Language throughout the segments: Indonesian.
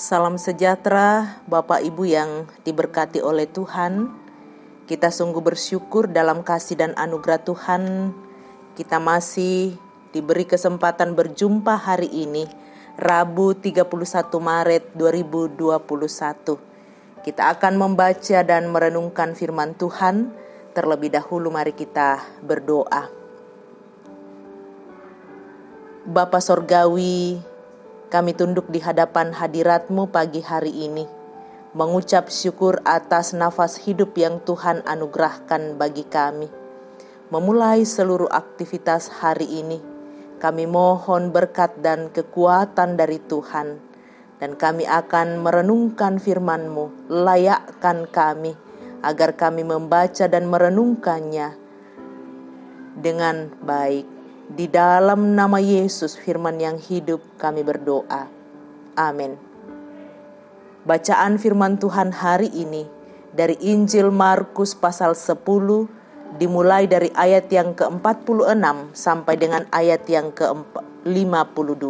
Salam sejahtera Bapak Ibu yang diberkati oleh Tuhan. Kita sungguh bersyukur dalam kasih dan anugerah Tuhan. Kita masih diberi kesempatan berjumpa hari ini, Rabu 31 Maret 2021. Kita akan membaca dan merenungkan firman Tuhan. Terlebih dahulu mari kita berdoa. Bapa Sorgawi, kami tunduk di hadapan hadirat-Mu pagi hari ini, mengucap syukur atas nafas hidup yang Tuhan anugerahkan bagi kami. Memulai seluruh aktivitas hari ini, kami mohon berkat dan kekuatan dari Tuhan, dan kami akan merenungkan firman-Mu. Layakkan kami, agar kami membaca dan merenungkannya dengan baik. Di dalam nama Yesus, firman yang hidup, kami berdoa. Amin. Bacaan firman Tuhan hari ini dari Injil Markus pasal 10, dimulai dari ayat yang ke-46 sampai dengan ayat yang ke-52.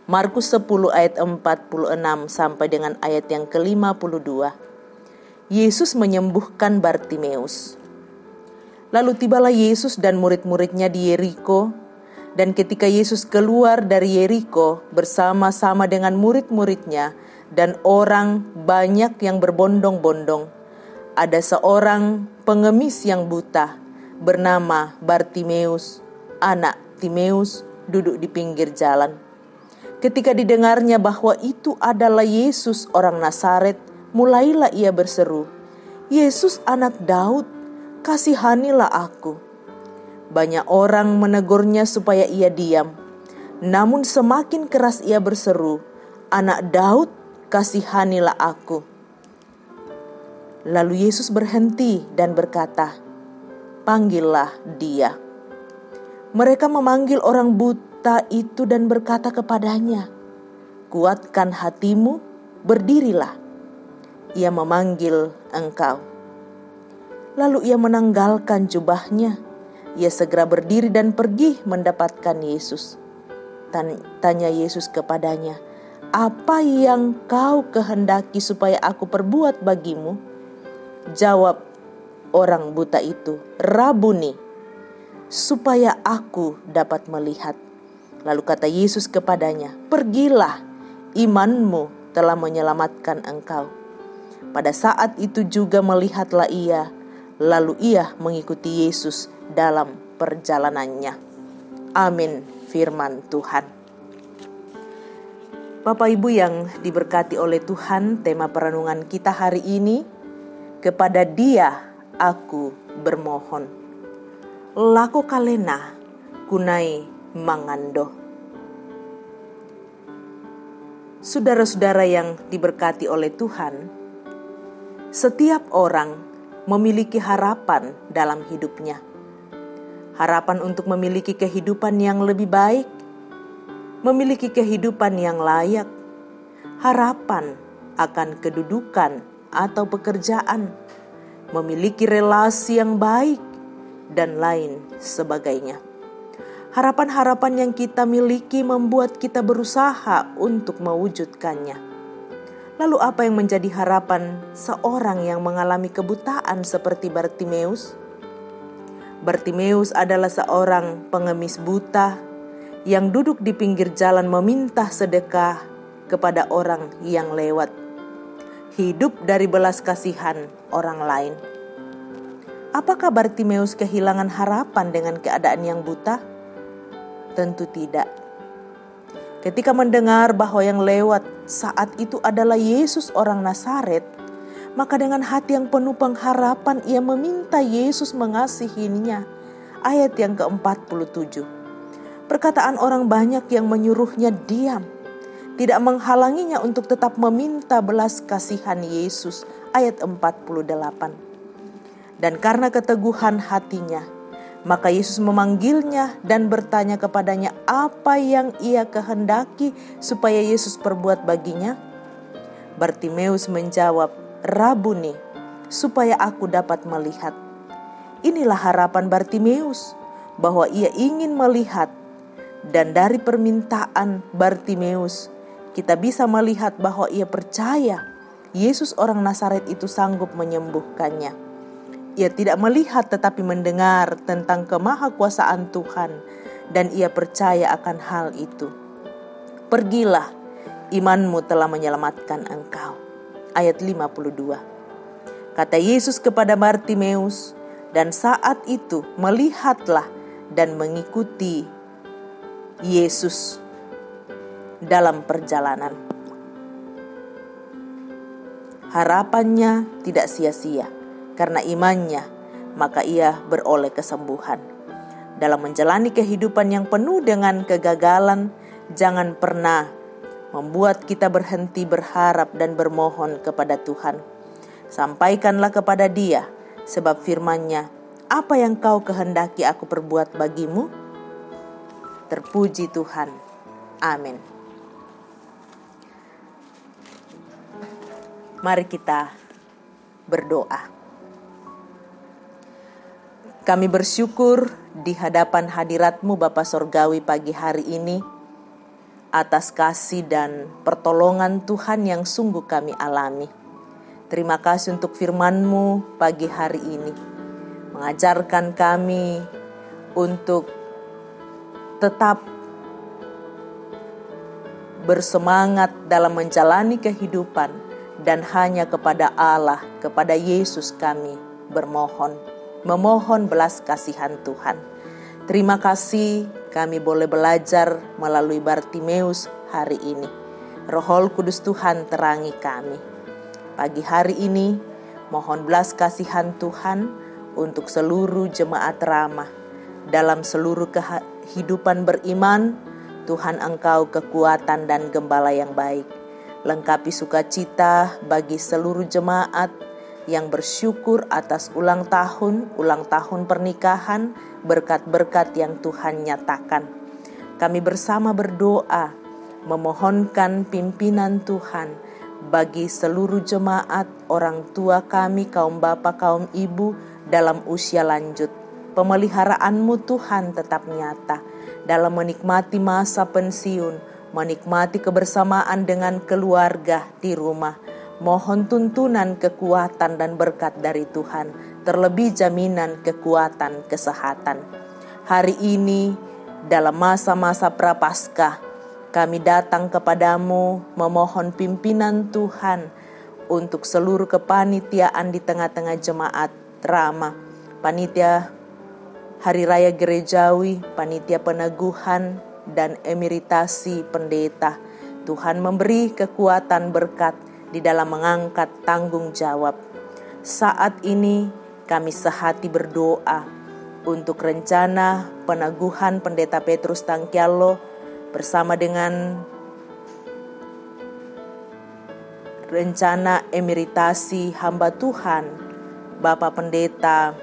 Markus 10 ayat 46 sampai dengan ayat yang ke-52. Yesus menyembuhkan Bartimeus. Lalu tibalah Yesus dan murid-muridnya di Yeriko, dan ketika Yesus keluar dari Yeriko bersama-sama dengan murid-muridnya dan orang banyak yang berbondong-bondong, ada seorang pengemis yang buta bernama Bartimeus, anak Timeus, duduk di pinggir jalan. Ketika didengarnya bahwa itu adalah Yesus orang Nazaret, mulailah ia berseru, "Yesus anak Daud, kasihanilah aku." Banyak orang menegurnya supaya ia diam. Namun semakin keras ia berseru, "Anak Daud, kasihanilah aku." Lalu Yesus berhenti dan berkata, "Panggillah dia." Mereka memanggil orang buta itu dan berkata kepadanya, "Kuatkan hatimu, berdirilah. Ia memanggil engkau." Lalu ia menanggalkan jubahnya. Ia segera berdiri dan pergi mendapatkan Yesus. Tanya Yesus kepadanya, "Apa yang kau kehendaki supaya aku perbuat bagimu?" Jawab orang buta itu, "Rabuni, supaya aku dapat melihat." Lalu kata Yesus kepadanya, "Pergilah, imanmu telah menyelamatkan engkau." Pada saat itu juga melihatlah ia. Lalu ia mengikuti Yesus dalam perjalanannya. Amin, firman Tuhan. Bapak Ibu yang diberkati oleh Tuhan, tema perenungan kita hari ini, kepada Dia aku bermohon. Lako kalena kunai mangando. Saudara-saudara yang diberkati oleh Tuhan, setiap orang memiliki harapan dalam hidupnya. Harapan untuk memiliki kehidupan yang lebih baik, memiliki kehidupan yang layak, harapan akan kedudukan atau pekerjaan, memiliki relasi yang baik, dan lain sebagainya. Harapan-harapan yang kita miliki membuat kita berusaha untuk mewujudkannya. Lalu apa yang menjadi harapan seorang yang mengalami kebutaan seperti Bartimeus? Bartimeus adalah seorang pengemis buta yang duduk di pinggir jalan meminta sedekah kepada orang yang lewat. Hidup dari belas kasihan orang lain. Apakah Bartimeus kehilangan harapan dengan keadaan yang buta? Tentu tidak. Ketika mendengar bahwa yang lewat saat itu adalah Yesus orang Nazaret, maka dengan hati yang penuh pengharapan ia meminta Yesus mengasihinya. Ayat yang ke-47. Perkataan orang banyak yang menyuruhnya diam tidak menghalanginya untuk tetap meminta belas kasihan Yesus. Ayat 48. Dan karena keteguhan hatinya, maka Yesus memanggilnya dan bertanya kepadanya apa yang ia kehendaki supaya Yesus perbuat baginya. Bartimeus menjawab, "Rabuni, supaya aku dapat melihat." Inilah harapan Bartimeus, bahwa ia ingin melihat. Dan dari permintaan Bartimeus, kita bisa melihat bahwa ia percaya Yesus orang Nazaret itu sanggup menyembuhkannya. Ia tidak melihat tetapi mendengar tentang kemahakuasaan Tuhan, dan ia percaya akan hal itu. Pergilah, imanmu telah menyelamatkan engkau. Ayat 52. Kata Yesus kepada Bartimeus, dan saat itu melihatlah dan mengikuti Yesus dalam perjalanan. Harapannya tidak sia-sia karena imannya, maka ia beroleh kesembuhan. Dalam menjalani kehidupan yang penuh dengan kegagalan, jangan pernah membuat kita berhenti berharap dan bermohon kepada Tuhan. Sampaikanlah kepada Dia, sebab firman-Nya, "Apa yang kau kehendaki aku perbuat bagimu?" Terpuji Tuhan. Amin. Mari kita berdoa. Kami bersyukur di hadapan hadirat-Mu Bapa Sorgawi pagi hari ini atas kasih dan pertolongan Tuhan yang sungguh kami alami. Terima kasih untuk firman-Mu pagi hari ini, mengajarkan kami untuk tetap bersemangat dalam menjalani kehidupan, dan hanya kepada Allah, kepada Yesus kami memohon belas kasihan Tuhan. Terima kasih kami boleh belajar melalui Bartimeus hari ini. Roh Kudus Tuhan terangi kami. Pagi hari ini mohon belas kasihan Tuhan untuk seluruh jemaat Ramah. Dalam seluruh kehidupan beriman, Tuhan Engkau kekuatan dan gembala yang baik. Lengkapi sukacita bagi seluruh jemaat yang bersyukur atas ulang tahun pernikahan, berkat-berkat yang Tuhan nyatakan. Kami bersama berdoa, memohonkan pimpinan Tuhan bagi seluruh jemaat, orang tua kami, kaum bapa, kaum ibu dalam usia lanjut. Pemeliharaan-Mu Tuhan tetap nyata dalam menikmati masa pensiun, menikmati kebersamaan dengan keluarga di rumah. Mohon tuntunan kekuatan dan berkat dari Tuhan, terlebih jaminan kekuatan kesehatan. Hari ini dalam masa-masa prapaskah, kami datang kepadamu memohon pimpinan Tuhan untuk seluruh kepanitiaan di tengah-tengah jemaat Ramah, panitia Hari Raya Gerejawi, panitia peneguhan, dan emeritasi pendeta. Tuhan memberi kekuatan berkat di dalam mengangkat tanggung jawab. Saat ini kami sehati berdoa untuk rencana peneguhan Pendeta Petrus Tangkialo bersama dengan rencana emeritasi hamba Tuhan Bapak Pendeta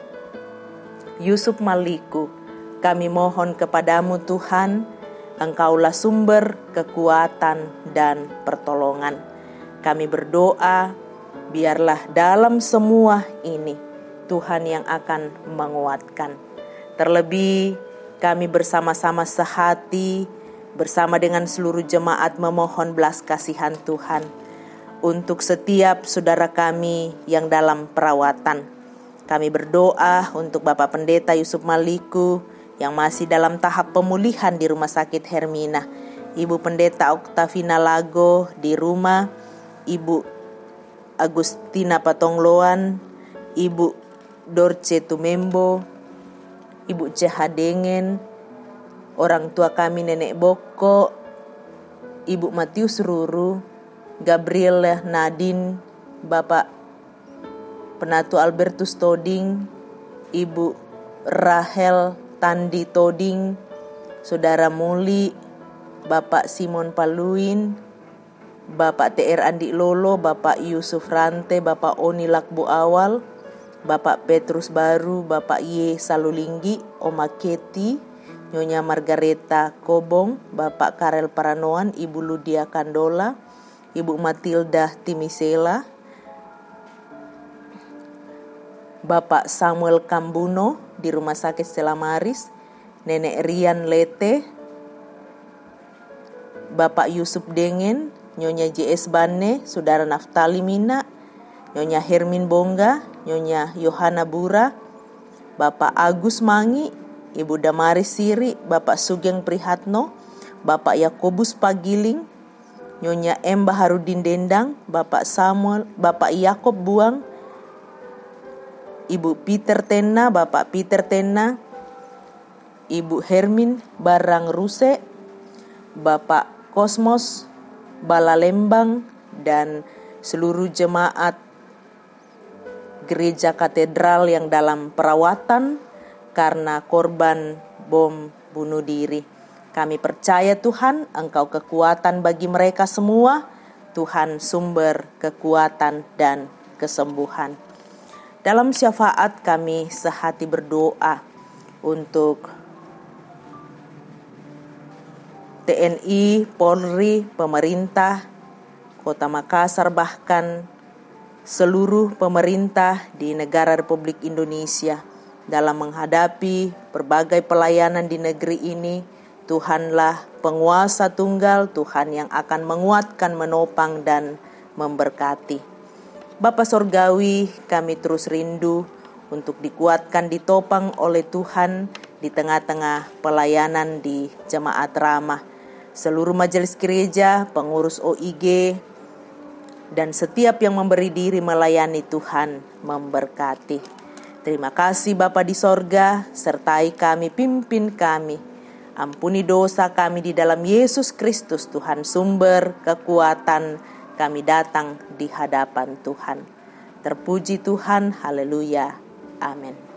Yusuf Maliku. Kami mohon kepadamu Tuhan, Engkaulah sumber kekuatan dan pertolongan. Kami berdoa, biarlah dalam semua ini Tuhan yang akan menguatkan. Terlebih kami bersama-sama sehati bersama dengan seluruh jemaat memohon belas kasihan Tuhan untuk setiap saudara kami yang dalam perawatan. Kami berdoa untuk Bapak Pendeta Yusuf Maliku yang masih dalam tahap pemulihan di Rumah Sakit Hermina, Ibu Pendeta Oktavina Lago di rumah, Ibu Agustina Patongloan, Ibu Dorce Tumembo, Ibu Cehadengen, orang tua kami Nenek Boko, Ibu Matius Ruru, Gabriel Nadine, Bapak Penatu Albertus Toding, Ibu Rahel Tandi Toding, Saudara Muli, Bapak Simon Paluin, Bapak TR Andi Lolo, Bapak Yusuf Rante, Bapak Oni Lakbu Awal, Bapak Petrus Baru, Bapak Y Salulinggi, Oma Keti, Nyonya Margareta Kobong, Bapak Karel Paranoan, Ibu Ludia Kandola, Ibu Matilda Timisela, Bapak Samuel Kambuno di Rumah Sakit Stella Maris, Nenek Rian Lete, Bapak Yusuf Dengen, Nyonya JS Bane, Saudara Naftali Mina, Nyonya Hermin Bongga, Nyonya Yohana Bura, Bapak Agus Mangi, Ibu Damaris Siri, Bapak Sugeng Prihatno, Bapak Yakobus Pagiling, Nyonya M. Baharudin Dendang, Bapak Samuel, Bapak Yakob Buang, Ibu Peter Tena, Bapak Peter Tena, Ibu Hermin Barang Ruse, Bapak Kosmos Balalembang, dan seluruh jemaat Gereja Katedral yang dalam perawatan karena korban bom bunuh diri. Kami percaya Tuhan, Engkau kekuatan bagi mereka semua. Tuhan sumber kekuatan dan kesembuhan. Dalam syafaat kami sehati berdoa untuk TNI, Polri, pemerintah, Kota Makassar, bahkan seluruh pemerintah di negara Republik Indonesia dalam menghadapi berbagai pelayanan di negeri ini. Tuhanlah penguasa tunggal, Tuhan yang akan menguatkan, menopang, dan memberkati. Bapa Sorgawi, kami terus rindu untuk dikuatkan, ditopang oleh Tuhan di tengah-tengah pelayanan di Jemaat Ramah. Seluruh majelis gereja, pengurus OIG, dan setiap yang memberi diri melayani Tuhan memberkati. Terima kasih Bapa di sorga, sertai kami, pimpin kami. Ampuni dosa kami di dalam Yesus Kristus, Tuhan sumber kekuatan. Kami datang di hadapan Tuhan. Terpuji Tuhan, haleluya, amin.